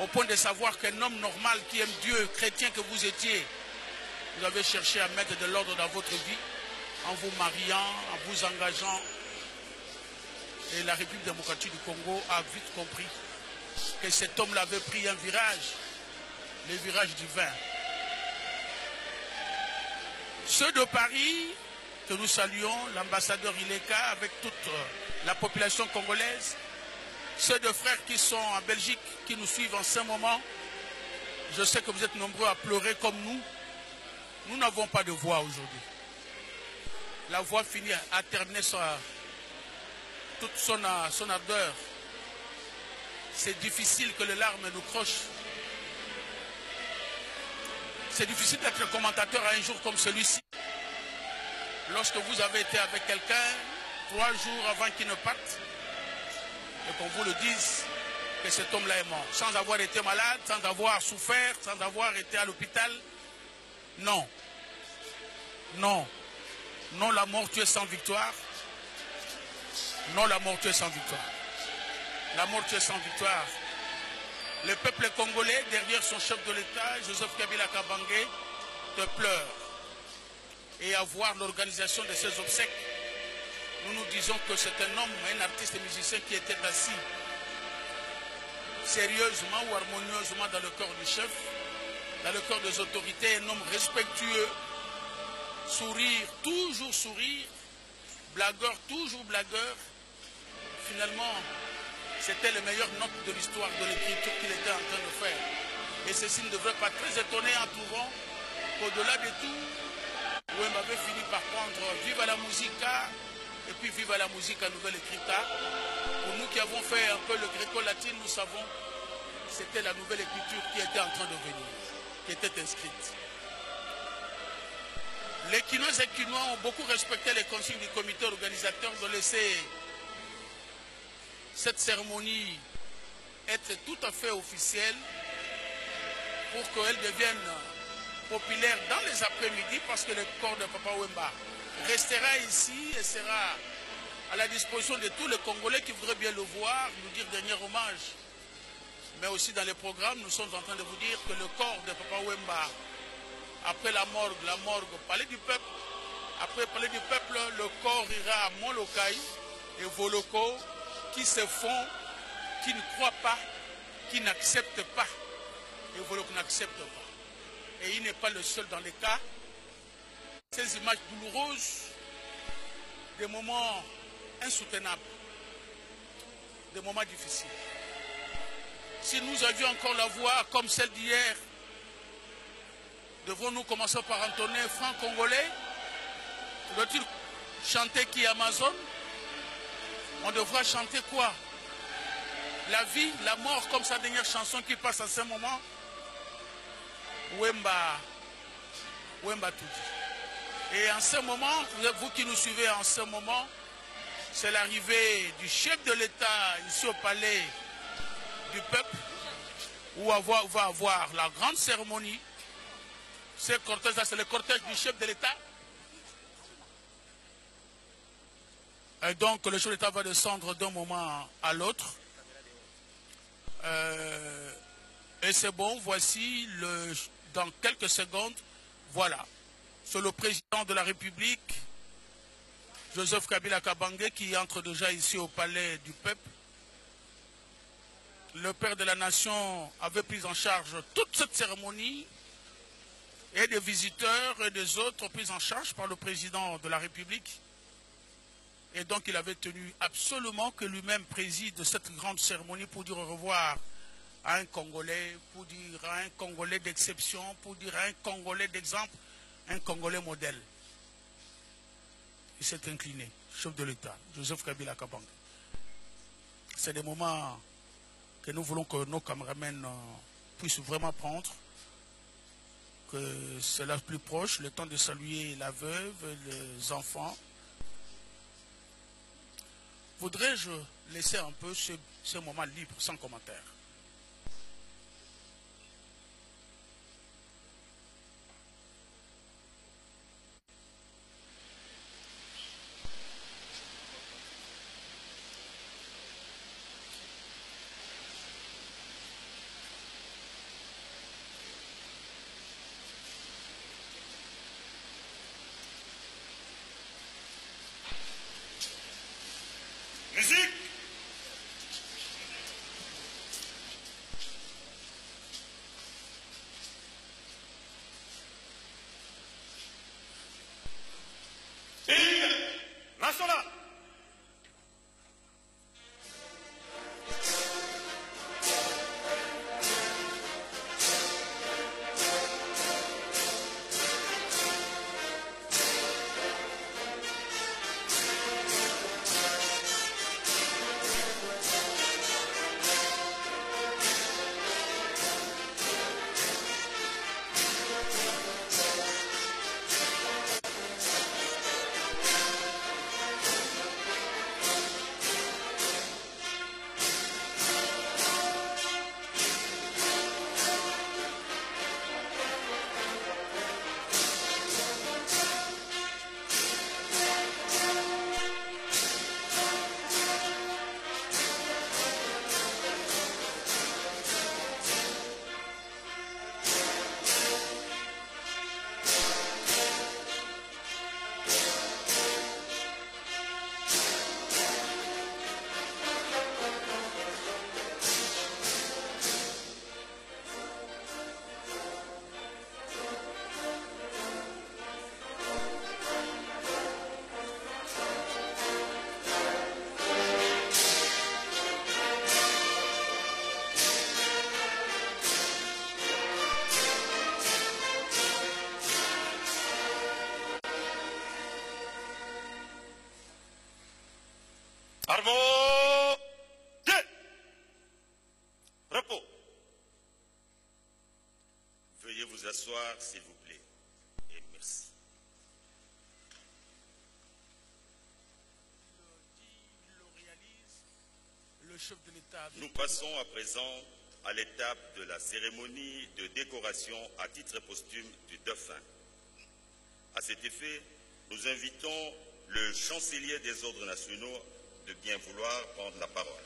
au point de savoir qu'un homme normal qui aime Dieu, chrétien que vous étiez, vous avez cherché à mettre de l'ordre dans votre vie, en vous mariant, en vous engageant. Et la République démocratique du Congo a vite compris que cet homme-là avait pris un virage, le virage divin. Ceux de Paris, que nous saluons, l'ambassadeur Ileka, avec toute la population congolaise, ceux de frères qui sont en Belgique, qui nous suivent en ce moment, je sais que vous êtes nombreux à pleurer comme nous. Nous n'avons pas de voix aujourd'hui. La voix finit à terminer toute son ardeur. C'est difficile que les larmes nous crochent. C'est difficile d'être commentateur à un jour comme celui-ci. Lorsque vous avez été avec quelqu'un 3 jours avant qu'il ne parte, et qu'on vous le dise que cet homme-là est mort, sans avoir été malade, sans avoir souffert, sans avoir été à l'hôpital. Non. Non. Non, la mort, tu es sans victoire. Non, la mort, tu es sans victoire. La mort, tu es sans victoire. Le peuple congolais, derrière son chef de l'État, Joseph Kabila Kabange, te pleure. Et à voir l'organisation de ses obsèques, nous nous disons que c'est un homme, un artiste et musicien qui était assis sérieusement ou harmonieusement dans le corps du chef, dans le corps des autorités, un homme respectueux, sourire, toujours sourire, blagueur, toujours blagueur. Finalement, c'était les meilleures notes de l'histoire de l'écriture qu'il était en train de faire. Et ceci ne devrait pas très étonner en trouvant qu'au-delà de tout, Wemba avait fini par prendre Viva la Musica et puis Viva la Musica Nouvelle Écrita. Pour nous qui avons fait un peu le gréco-latin, nous savons que c'était la nouvelle écriture qui était en train de venir, qui était inscrite. Les Quinois et Quinois ont beaucoup respecté les consignes du comité organisateur de laisser cette cérémonie être tout à fait officielle pour qu'elle devienne populaire dans les après-midi, parce que le corps de Papa Wemba restera ici et sera à la disposition de tous les Congolais qui voudraient bien le voir, nous dire dernier hommage. Mais aussi dans les programmes, nous sommes en train de vous dire que le corps de Papa Wemba, après la morgue au palais du peuple, après le palais du peuple, le corps ira à Molokai et vos locaux qui se font, qui ne croient pas, qui n'acceptent pas. Et vos locaux n'acceptent pas. Et il n'est pas le seul dans les cas. Ces images douloureuses, des moments insoutenables, des moments difficiles. Si nous avions encore la voix comme celle d'hier, devons-nous commencer par entonner franc congolais? Doit-il chanter qui Amazon? On devra chanter quoi? La vie, la mort, comme sa dernière chanson qui passe à ce moment. Wemba tout dit. Et en ce moment, vous qui nous suivez en ce moment, c'est l'arrivée du chef de l'État ici au palais du peuple, où on va avoir la grande cérémonie. Ce cortège-là, c'est le cortège du chef de l'État. Et donc, le chef de l'État va descendre d'un moment à l'autre. Et c'est bon, voici, dans quelques secondes, voilà. C'est le président de la République, Joseph Kabila Kabange, qui entre déjà ici au palais du peuple. Le père de la nation avait pris en charge toute cette cérémonie, et des visiteurs et des autres pris en charge par le président de la République. Et donc il avait tenu absolument que lui-même préside cette grande cérémonie pour dire au revoir à un Congolais, pour dire à un Congolais d'exception, pour dire à un Congolais d'exemple, un Congolais modèle. Il s'est incliné, chef de l'État, Joseph Kabila Kabange. C'est des moments que nous voulons que nos caméramens puissent vraiment prendre, que c'est la plus proche, le temps de saluer la veuve, les enfants. Voudrais-je laisser un peu ce moment libre, sans commentaire? Travaux. Repos. Veuillez vous asseoir, s'il vous plaît. Et merci. Le chef de l'État. Nous passons à présent à l'étape de la cérémonie de décoration à titre posthume du dauphin. À cet effet, nous invitons le chancelier des ordres nationaux de bien vouloir prendre la parole.